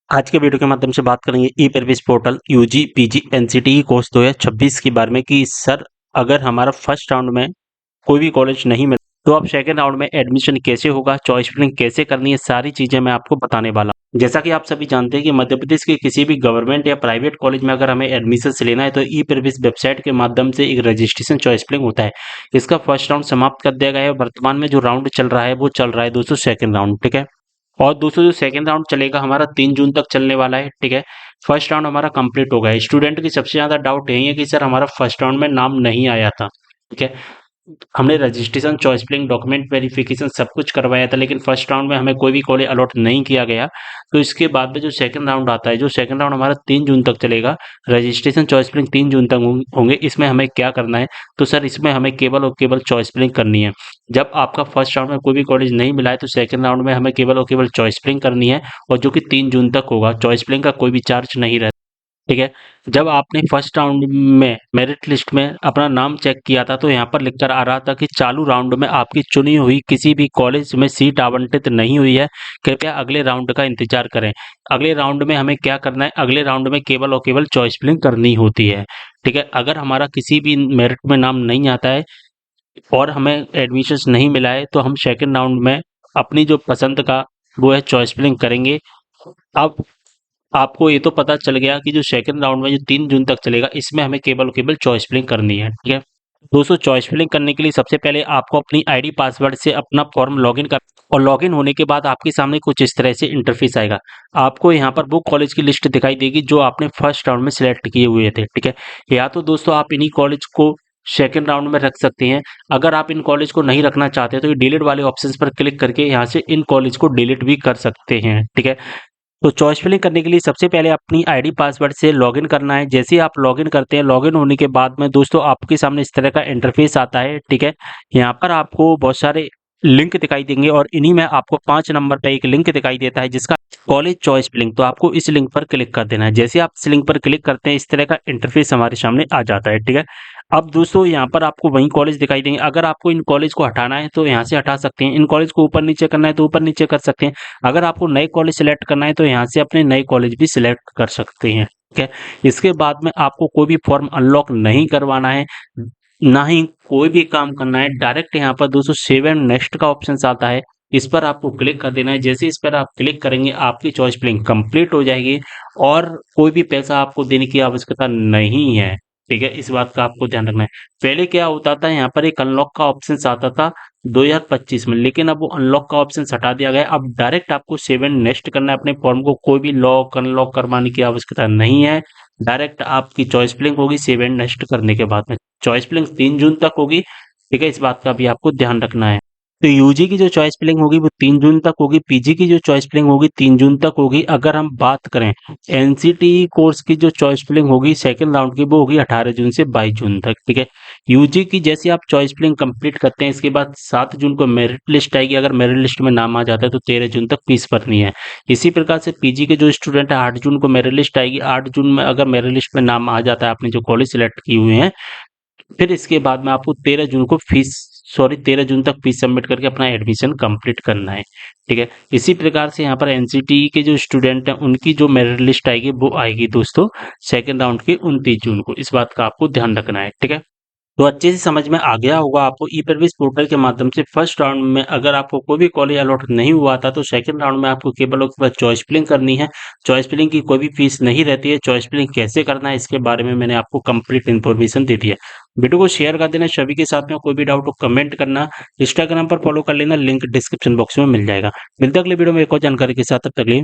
आज के वीडियो के माध्यम से बात करेंगे e Pravesh portal UG PG NCT course 2026 के बारे में कि सर अगर हमारा फर्स्ट राउंड में कोई भी कॉलेज नहीं मिला तो अब सेकंड राउंड में एडमिशन कैसे होगा, चॉइस फिलिंग कैसे करनी है, सारी चीजें मैं आपको बताने वाला हूं। जैसा कि आप सभी जानते हैं कि मध्य प्रदेश के किसी भी गवर्नमेंट या प्राइवेट कॉलेज में अगर हमें एडमिशन लेना है तो ई प्रवेश वेबसाइट के माध्यम से एक रजिस्ट्रेशन चॉइस फिलिंग होता है। इसका फर्स्ट राउंड समाप्त कर दिया गया है। वर्तमान में जो राउंड चल रहा है वो चल रहा है दोस्तों सेकंड राउंड, ठीक है। और दोस्तों जो सेकंड राउंड चलेगा हमारा 3 जून तक चलने वाला है, ठीक है। फर्स्ट राउंड हमारा कंप्लीट हो गया है। स्टूडेंट की सबसे ज्यादा डाउट यही है कि सर हमारा फर्स्ट राउंड में नाम नहीं आया था, ठीक है। हमने registration, choice filling, document verification सब कुछ करवाया था, लेकिन फर्स्ट राउंड में हमें कोई भी कॉलेज अलॉट नहीं किया गया। तो इसके बाद में जो सेकंड राउंड आता है, जो सेकंड राउंड हमारा 3 जून तक चलेगा। रजिस्ट्रेशन, चॉइस फिलिंग 3 जून तक होंगे। इसमें हमें क्या करना है, तो सर इसमें हमें केवल और केवल चॉइस फिलिंग करनी है। जब आपका फर्स्ट राउंड में कोई भी कॉलेज नहीं मिला है तो सेकंड राउंड में हमें केवल और केवल चॉइस फिलिंग करनी है, और जो कि 3 जून तक होगा। चॉइस फिलिंग का कोई भी चार्ज नहीं रहता, ठीक है। जब आपने फर्स्ट राउंड में मेरिट लिस्ट में अपना नाम चेक किया था तो यहाँ पर लिखकर आ रहा था कि चालू राउंड में आपकी चुनी हुई किसी भी कॉलेज में सीट आवंटित नहीं हुई है, कृपया अगले राउंड का इंतजार करें। अगले राउंड में हमें क्या करना है, अगले राउंड में केवल और केवल चॉइस फिलिंग करनी होती है, ठीक है। अगर हमारा किसी भी मेरिट में नाम नहीं आता है और हमें एडमिशन नहीं मिला है तो हम सेकेंड राउंड में अपनी जो पसंद का वो है चॉइस फिलिंग करेंगे। अब आपको ये तो पता चल गया कि जो सेकंड राउंड में जो 3 जून तक चलेगा इसमें हमें केवल और केवल चॉइस फिलिंग करनी है, ठीक है। दोस्तों चॉइस फिलिंग करने के लिए सबसे पहले आपको अपनी आईडी पासवर्ड से अपना फॉर्म लॉगिन कर, और लॉगिन होने के बाद आपके सामने कुछ इस तरह से इंटरफेस आएगा। आपको यहाँ पर वो कॉलेज की लिस्ट दिखाई देगी जो आपने फर्स्ट राउंड में सिलेक्ट किए हुए थे, ठीक है। या तो दोस्तों आप इन्हीं कॉलेज को सेकेंड राउंड में रख सकते हैं। अगर आप इन कॉलेज को नहीं रखना चाहते तो ये डिलीट वाले ऑप्शन पर क्लिक करके यहाँ से इन कॉलेज को डिलीट भी कर सकते हैं, ठीक है। तो चॉइस फिलिंग करने के लिए सबसे पहले अपनी आईडी पासवर्ड से लॉगिन करना है। जैसे ही आप लॉगिन करते हैं, लॉगिन होने के बाद में दोस्तों आपके सामने इस तरह का इंटरफेस आता है, ठीक है। यहाँ पर आपको बहुत सारे लिंक दिखाई देंगे और इन्हीं में आपको 5 नंबर पे एक लिंक दिखाई देता है जिसका कॉलेज चॉइस फिलिंग। तो आपको इस लिंक पर क्लिक कर देना है। जैसे आप इस लिंक पर क्लिक करते हैं इस तरह का इंटरफेस हमारे सामने आ जाता है, ठीक है। अब दोस्तों यहाँ पर आपको वही कॉलेज दिखाई देंगे। अगर आपको इन कॉलेज को हटाना है तो यहाँ से हटा सकते हैं, इन कॉलेज को ऊपर नीचे करना है तो ऊपर नीचे कर सकते हैं। अगर आपको नए कॉलेज सिलेक्ट करना है तो यहाँ से अपने नए कॉलेज भी सिलेक्ट कर सकते हैं, ठीक है। इसके बाद में आपको कोई भी फॉर्म अनलॉक नहीं करवाना है, ना ही कोई भी काम करना है। डायरेक्ट यहाँ पर दोस्तों सेव एंड नेक्स्ट का ऑप्शन आता है, इस पर आपको क्लिक कर देना है। जैसे इस पर आप क्लिक करेंगे आपकी चॉइस फिलिंग कंप्लीट हो जाएगी और कोई भी पैसा आपको देने की आवश्यकता नहीं है, ठीक है। इस बात का आपको ध्यान रखना है। पहले क्या होता था, यहाँ पर एक अनलॉक का ऑप्शन आता था 2025 में, लेकिन अब वो अनलॉक का ऑप्शन हटा दिया गया है। अब डायरेक्ट आपको सेव एंड नेक्स्ट करना है अपने फॉर्म को, कोई भी लॉक अनलॉक करवाने की आवश्यकता नहीं है। डायरेक्ट आपकी चॉइस फिलिंग होगी सेव एंड नेक्स्ट करने के बाद में। चॉइस फिलिंग 3 जून तक होगी, ठीक है। इस बात का भी आपको ध्यान रखना है। तो यूजी की जो चॉइस फिलिंग होगी वो 3 जून तक होगी, पीजी की जो चॉइस फिलिंग होगी 3 जून तक होगी। अगर हम बात करें एनसीटी कोर्स की जो चॉइस फिलिंग होगी सेकंड राउंड की वो होगी 18 जून से 22 जून तक, ठीक है। यूजी की जैसे आप चॉइस फिलिंग कंप्लीट करते हैं इसके बाद 7 जून को मेरिट लिस्ट आएगी। अगर मेरिट लिस्ट में नाम आ जाता है तो 13 जून तक फीस भरनी है। इसी प्रकार से पीजी के जो स्टूडेंट है 8 जून को मेरिट लिस्ट आएगी। 8 जून में अगर मेरिट लिस्ट में नाम आ जाता है आपने जो कॉलेज सिलेक्ट किए हुए हैं, फिर इसके बाद में आपको 13 जून तक फीस सबमिट करके अपना एडमिशन कंप्लीट करना है, ठीक है। इसी प्रकार से यहाँ पर एनसीटी के जो स्टूडेंट हैं उनकी जो मेरिट लिस्ट आएगी वो आएगी दोस्तों सेकंड राउंड के 29 जून को। इस बात का आपको ध्यान रखना है, ठीक है। तो अच्छे से समझ में आ गया होगा आपको। ई प्रवेश पोर्टल के माध्यम से फर्स्ट राउंड में अगर आपको कोई भी कॉलेज अलॉट नहीं हुआ था तो सेकंड राउंड में आपको केवल और केवल चॉइस फिलिंग करनी है। चॉइस फिलिंग की कोई भी फीस नहीं रहती है। चॉइस फिलिंग कैसे करना है इसके बारे में मैंने आपको कंप्लीट इन्फॉर्मेशन दे दी है। वीडियो को शेयर कर देना सभी के साथ में। कोई भी डाउट हो कमेंट करना, इंस्टाग्राम पर फॉलो कर लेना, लिंक डिस्क्रिप्शन बॉक्स में मिल जाएगा। मिलते अगले वीडियो में एक और जानकारी के साथ, तब तक के लिए